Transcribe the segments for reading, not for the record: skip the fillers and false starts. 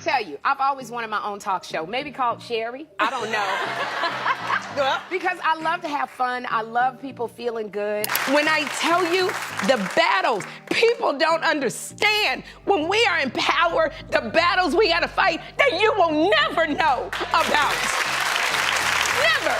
tell you, I've always wanted my own talk show, maybe called Sherri. I don't know. Because I love to have fun. I love people feeling good. When I tell you the battles, people don't understand. When we are in power, the battles we gotta fight that you will never know about. Never.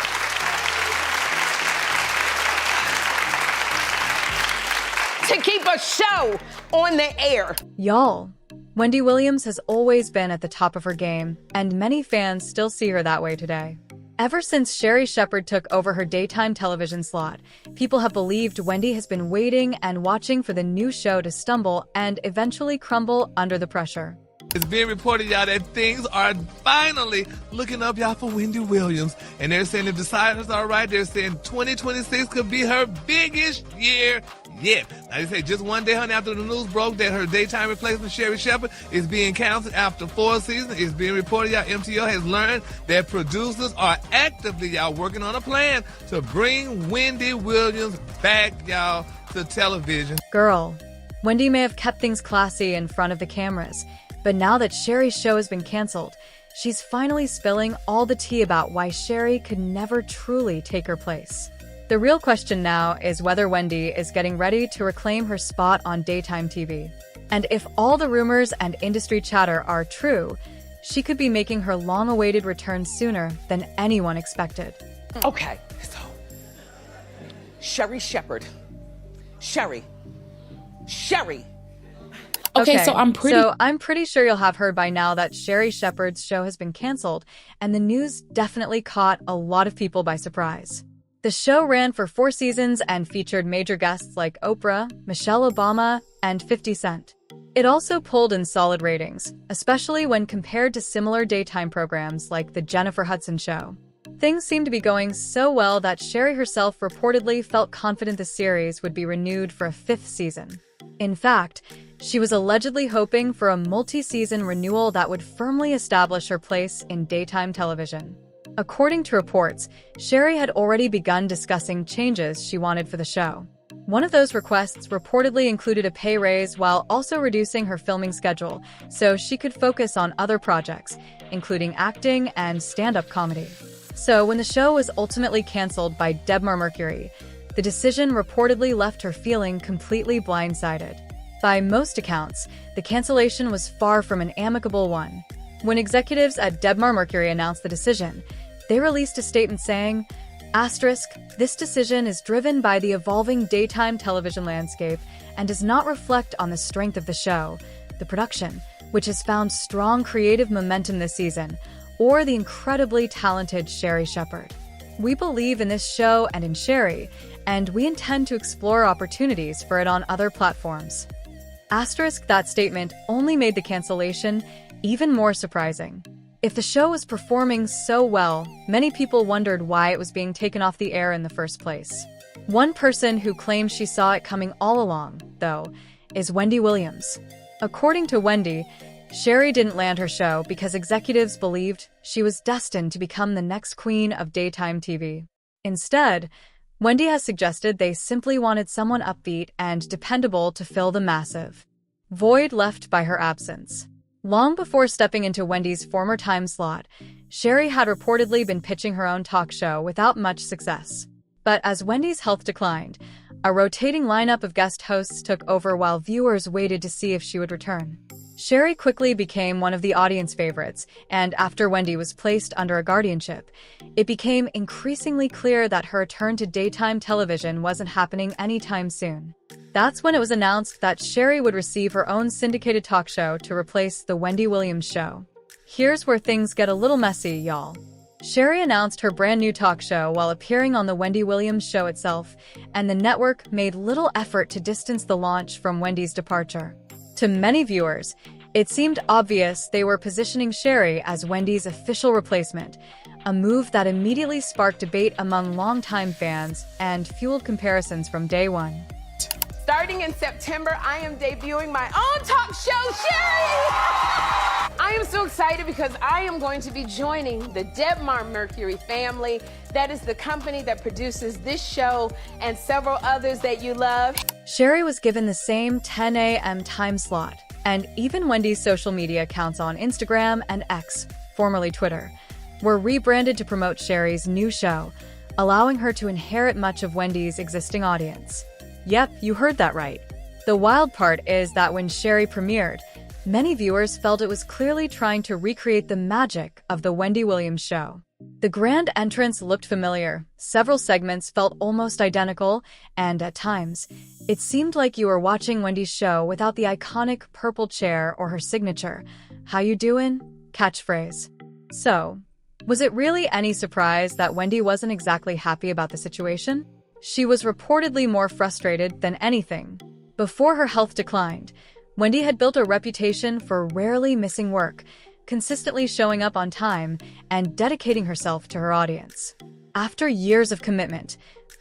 To keep a show on the air. Y'all, Wendy Williams has always been at the top of her game, and many fans still see her that way today. Ever since Sherri Shepherd took over her daytime television slot, people have believed Wendy has been waiting and watching for the new show to stumble and eventually crumble under the pressure. It's being reported, y'all, that things are finally looking up, y'all, for Wendy Williams. And they're saying if the signs are right, they're saying 2026 could be her biggest year yet. Now, they say just one day, honey, after the news broke that her daytime replacement, Sherri Shepherd, is being canceled after 4 seasons. It's being reported, y'all, MTO has learned that producers are actively, y'all, working on a plan to bring Wendy Williams back, y'all, to television. Girl, Wendy may have kept things classy in front of the cameras, but now that Sherri's show has been canceled, she's finally spilling all the tea about why Sherri could never truly take her place. The real question now is whether Wendy is getting ready to reclaim her spot on daytime TV. And if all the rumors and industry chatter are true, she could be making her long-awaited return sooner than anyone expected. Okay, so Sherri Shepherd. Sherri. Okay, so I'm pretty sure you'll have heard by now that Sherri Shepherd's show has been canceled, and the news definitely caught a lot of people by surprise. The show ran for 4 seasons and featured major guests like Oprah, Michelle Obama, and 50 Cent. It also pulled in solid ratings, especially when compared to similar daytime programs like The Jennifer Hudson Show. Things seemed to be going so well that Sherri herself reportedly felt confident the series would be renewed for a 5th season. In fact, she was allegedly hoping for a multi-season renewal that would firmly establish her place in daytime television. According to reports, Sherri had already begun discussing changes she wanted for the show. One of those requests reportedly included a pay raise while also reducing her filming schedule so she could focus on other projects, including acting and stand-up comedy. So when the show was ultimately canceled by Debmar Mercury, the decision reportedly left her feeling completely blindsided. By most accounts, the cancellation was far from an amicable one. When executives at Debmar Mercury announced the decision, they released a statement saying, "This decision is driven by the evolving daytime television landscape and does not reflect on the strength of the show, the production, which has found strong creative momentum this season, or the incredibly talented Sherri Shepherd. We believe in this show and in Sherri, and we intend to explore opportunities for it on other platforms." That statement only made the cancellation even more surprising. If the show was performing so well, many people wondered why it was being taken off the air in the first place. One person who claims she saw it coming all along, though, is Wendy Williams. According to Wendy, Sherri didn't land her show because executives believed she was destined to become the next queen of daytime TV. Instead, Wendy has suggested they simply wanted someone upbeat and dependable to fill the massive void left by her absence. Long before stepping into Wendy's former time slot, Sherri had reportedly been pitching her own talk show without much success. But as Wendy's health declined, a rotating lineup of guest hosts took over while viewers waited to see if she would return. Sherri quickly became one of the audience favorites, and after Wendy was placed under a guardianship, it became increasingly clear that her return to daytime television wasn't happening anytime soon. That's when it was announced that Sherri would receive her own syndicated talk show to replace The Wendy Williams Show. Here's where things get a little messy, y'all. Sherri announced her brand new talk show while appearing on The Wendy Williams Show itself, and the network made little effort to distance the launch from Wendy's departure. To many viewers, it seemed obvious they were positioning Sherri as Wendy's official replacement, a move that immediately sparked debate among longtime fans and fueled comparisons from day one. Starting in September, I am debuting my own talk show, Sherri! I am so excited because I am going to be joining the Debmar Mercury family. That is the company that produces this show and several others that you love. Sherri was given the same 10 a.m. time slot, And even Wendy's social media accounts on Instagram and X, formerly Twitter, were rebranded to promote Sherri's new show, allowing her to inherit much of Wendy's existing audience. Yep, you heard that right. The wild part is that when Sherri premiered, many viewers felt it was clearly trying to recreate the magic of the Wendy Williams show. The grand entrance looked familiar, several segments felt almost identical, and at times, it seemed like you were watching Wendy's show without the iconic purple chair or her signature, "How you doin'?" catchphrase. So, was it really any surprise that Wendy wasn't exactly happy about the situation? She was reportedly more frustrated than anything. Before her health declined, Wendy had built a reputation for rarely missing work, consistently showing up on time, and dedicating herself to her audience. After years of commitment,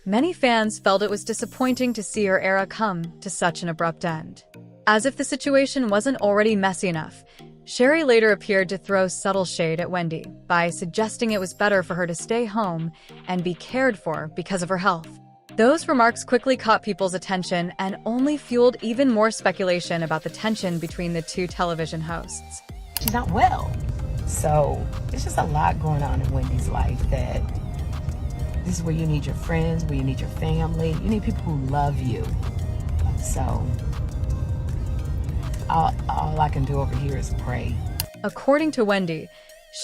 many fans felt it was disappointing to see her era come to such an abrupt end. As if the situation wasn't already messy enough, Sherri later appeared to throw subtle shade at Wendy by suggesting it was better for her to stay home and be cared for because of her health. Those remarks quickly caught people's attention and only fueled even more speculation about the tension between the two television hosts. She's not well. So there's just a lot going on in Wendy's life that this is where you need your friends, where you need your family. You need people who love you. So all I can do over here is pray. According to Wendy,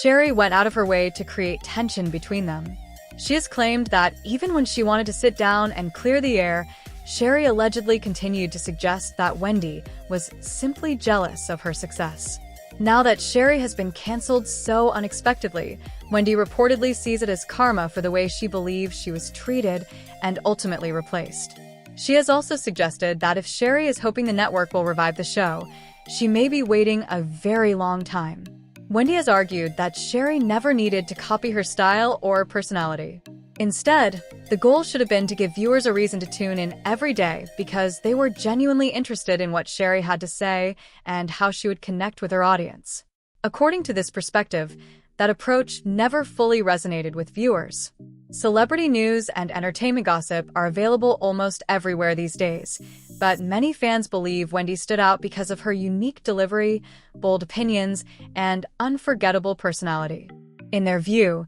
Sherri went out of her way to create tension between them. She has claimed that even when she wanted to sit down and clear the air, Sherri allegedly continued to suggest that Wendy was simply jealous of her success. Now that Sherri has been canceled so unexpectedly, Wendy reportedly sees it as karma for the way she believes she was treated and ultimately replaced. She has also suggested that if Sherri is hoping the network will revive the show, she may be waiting a very long time. Wendy has argued that Sherri never needed to copy her style or personality. Instead, the goal should have been to give viewers a reason to tune in every day because they were genuinely interested in what Sherri had to say and how she would connect with her audience. According to this perspective, that approach never fully resonated with viewers. Celebrity news and entertainment gossip are available almost everywhere these days, but many fans believe Wendy stood out because of her unique delivery, bold opinions, and unforgettable personality. In their view,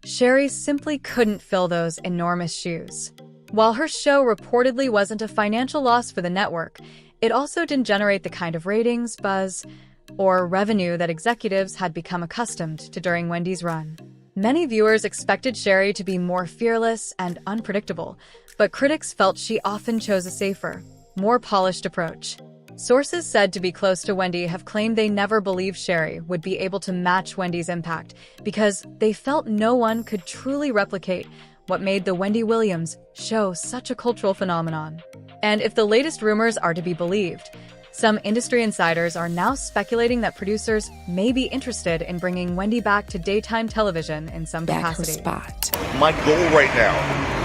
Sherri simply couldn't fill those enormous shoes. While her show reportedly wasn't a financial loss for the network, it also didn't generate the kind of ratings, buzz, or revenue that executives had become accustomed to during Wendy's run. Many viewers expected Sherri to be more fearless and unpredictable, but critics felt she often chose a safer, more polished approach. Sources said to be close to Wendy have claimed they never believed Sherri would be able to match Wendy's impact because they felt no one could truly replicate what made the Wendy Williams show such a cultural phenomenon. And if the latest rumors are to be believed, some industry insiders are now speculating that producers may be interested in bringing Wendy back to daytime television in some capacity. My goal right now,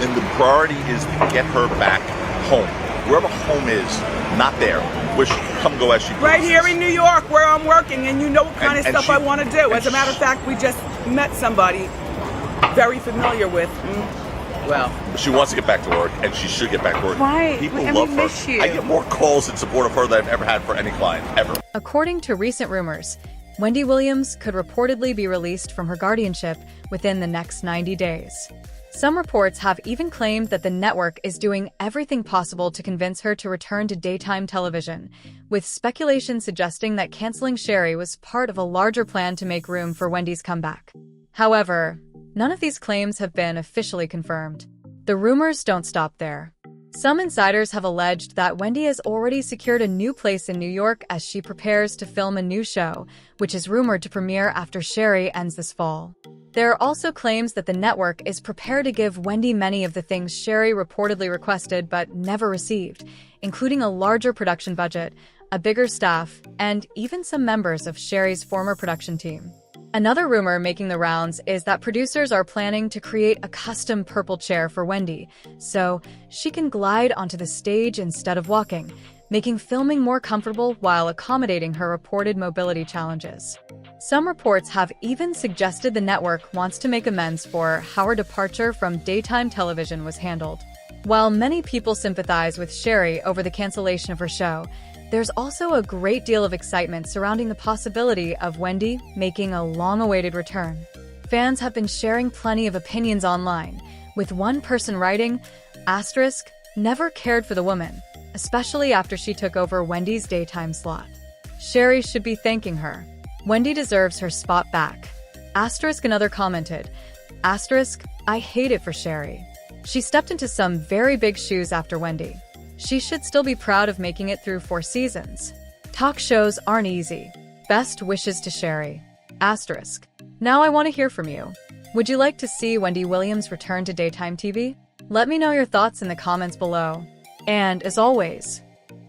and the priority is to get her back home. Wherever home is, not there. Where she can come go as she pleases. Right here in New York where I'm working, and you know what kind of stuff I want to do. As a matter of fact, we just met somebody very familiar with. Well, she wants to get back to work, and she should get back to work. Right. People And love we her. miss you. I get more calls in support of her than I've ever had for any client, ever. According to recent rumors, Wendy Williams could reportedly be released from her guardianship within the next 90 days. Some reports have even claimed that the network is doing everything possible to convince her to return to daytime television, with speculation suggesting that canceling Sherri was part of a larger plan to make room for Wendy's comeback. However, none of these claims have been officially confirmed. The rumors don't stop there. Some insiders have alleged that Wendy has already secured a new place in New York as she prepares to film a new show, which is rumored to premiere after Sherri ends this fall. There are also claims that the network is prepared to give Wendy many of the things Sherri reportedly requested but never received, including a larger production budget, a bigger staff, and even some members of Sherri's former production team. Another rumor making the rounds is that producers are planning to create a custom purple chair for Wendy, so she can glide onto the stage instead of walking, making filming more comfortable while accommodating her reported mobility challenges. Some reports have even suggested the network wants to make amends for how her departure from daytime television was handled. While many people sympathize with Sherri over the cancellation of her show, There's also a great deal of excitement surrounding the possibility of Wendy making a long-awaited return. Fans have been sharing plenty of opinions online, with one person writing, asterisk, never cared for the woman, especially after she took over Wendy's daytime slot. Sherri should be thanking her. Wendy deserves her spot back. Asterisk another commented, asterisk, I hate it for Sherri. She stepped into some very big shoes after Wendy. She should still be proud of making it through 4 seasons. Talk shows aren't easy. Best wishes to Sherri. Asterisk. Now I want to hear from you. Would you like to see Wendy Williams return to daytime TV? Let me know your thoughts in the comments below. And as always,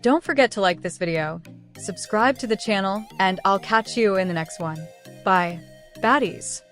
don't forget to like this video, subscribe to the channel, and I'll catch you in the next one. Bye, baddies.